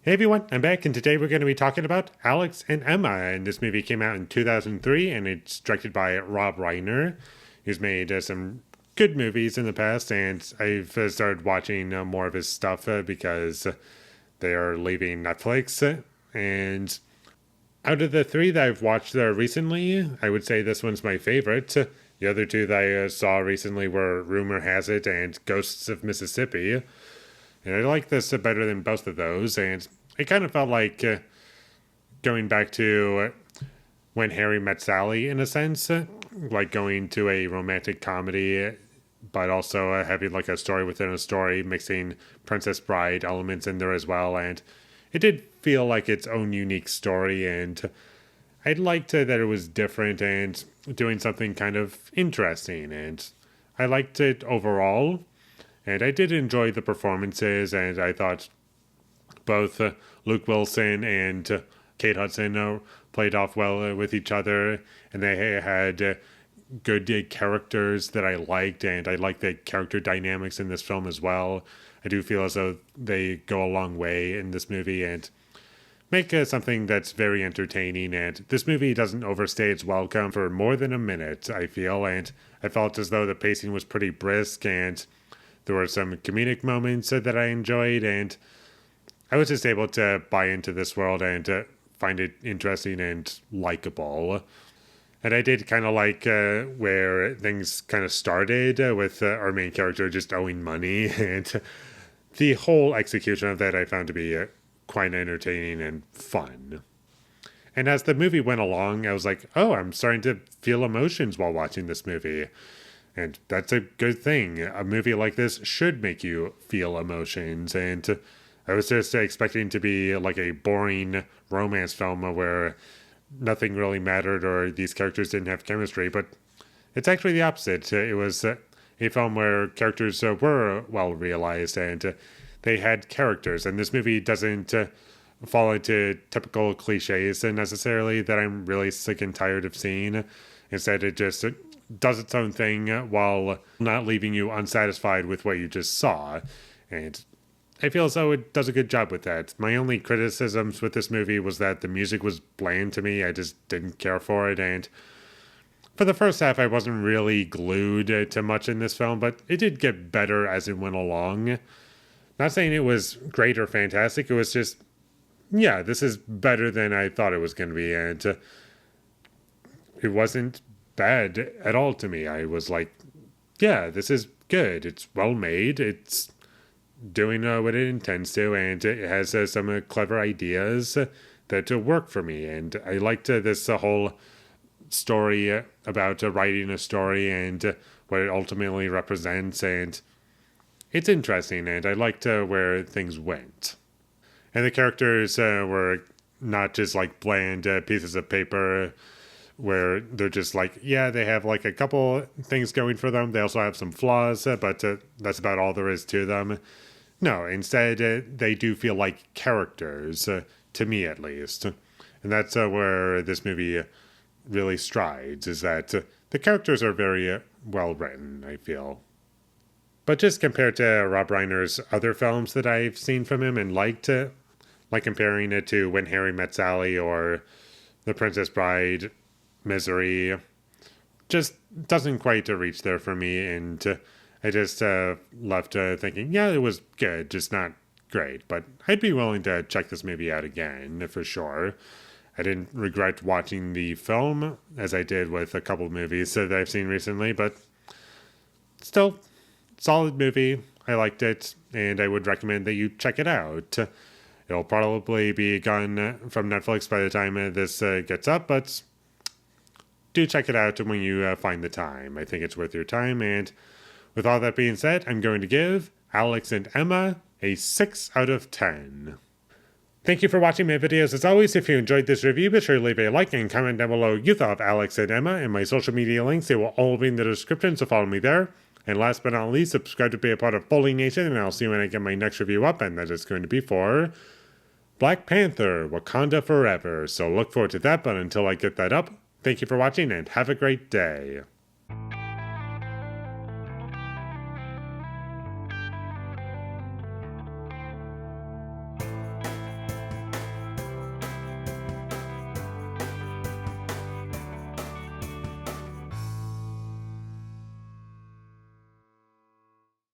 Hey everyone, I'm back, and today we're going to be talking about Alex and Emma. And this movie came out in 2003, and it's directed by Rob Reiner, who's made some good movies in the past. And I've started watching more of his stuff because they are leaving Netflix. And out of the three that I've watched recently, I would say this one's my favorite. The other two that I saw recently were Rumor Has It and Ghosts of Mississippi. And I like this better than both of those. And it kind of felt like going back to When Harry Met Sally, in a sense, like going to a romantic comedy, but also having like a story within a story, mixing Princess Bride elements in there as well. And it did feel like its own unique story. And I liked that it was different and doing something kind of interesting. And I liked it overall. And I did enjoy the performances, and I thought both Luke Wilson and Kate Hudson played off well with each other, and they had good characters that I liked, and I liked the character dynamics in this film as well. I do feel as though they go a long way in this movie and make something that's very entertaining. And this movie doesn't overstay its welcome for more than a minute, I feel, and I felt as though the pacing was pretty brisk, and there were some comedic moments that I enjoyed, and I was just able to buy into this world and find it interesting and likable. And I did kind of like where things kind of started with our main character just owing money, and the whole execution of that I found to be quite entertaining and fun. And as the movie went along, I was like, oh, I'm starting to feel emotions while watching this movie. And that's a good thing. A movie like this should make you feel emotions. And I was just expecting to be like a boring romance film where nothing really mattered or these characters didn't have chemistry. But it's actually the opposite. It was a film where characters were well realized and they had characters. And this movie doesn't fall into typical cliches necessarily that I'm really sick and tired of seeing. Instead, it just does its own thing while not leaving you unsatisfied with what you just saw. And I feel as though it does a good job with that. My only criticisms with this movie was that the music was bland to me. I just didn't care for it. And for the first half, I wasn't really glued to much in this film, but it did get better as it went along. Not saying it was great or fantastic. It was just, yeah, this is better than I thought it was going to be. And it wasn't bad at all to me. I was like, yeah, this is good. It's well made. It's doing what it intends to, and it has some clever ideas that work for me. And I liked this whole story about writing a story and what it ultimately represents. And it's interesting, and I liked where things went. And the characters were not just like bland pieces of paper where they're just like, yeah, they have like a couple things going for them. They also have some flaws, but that's about all there is to them. No, instead, they do feel like characters, to me at least. And that's where this movie really strides, is that the characters are very well written, I feel. But just compared to Rob Reiner's other films that I've seen from him and liked, like comparing it to When Harry Met Sally or The Princess Bride, Misery, just doesn't quite reach there for me. And I just left thinking, yeah, it was good, just not great. But I'd be willing to check this movie out again, for sure. I didn't regret watching the film, as I did with a couple of movies that I've seen recently, but still, solid movie. I liked it, and I would recommend that you check it out. It'll probably be gone from Netflix by the time this gets up, but do check it out when you find the time. I think it's worth your time. And with all that being said, I'm going to give Alex and Emma a 6 out of 10. Thank you for watching my videos. As always, if you enjoyed this review, be sure to leave a like and comment down below what you thought of Alex and Emma, and my social media links, they will all be in the description, so follow me there. And last but not least, subscribe to be a part of Foley Nation, and I'll see you when I get my next review up, and that is going to be for Black Panther, Wakanda Forever. So look forward to that, but until I get that up, thank you for watching and have a great day.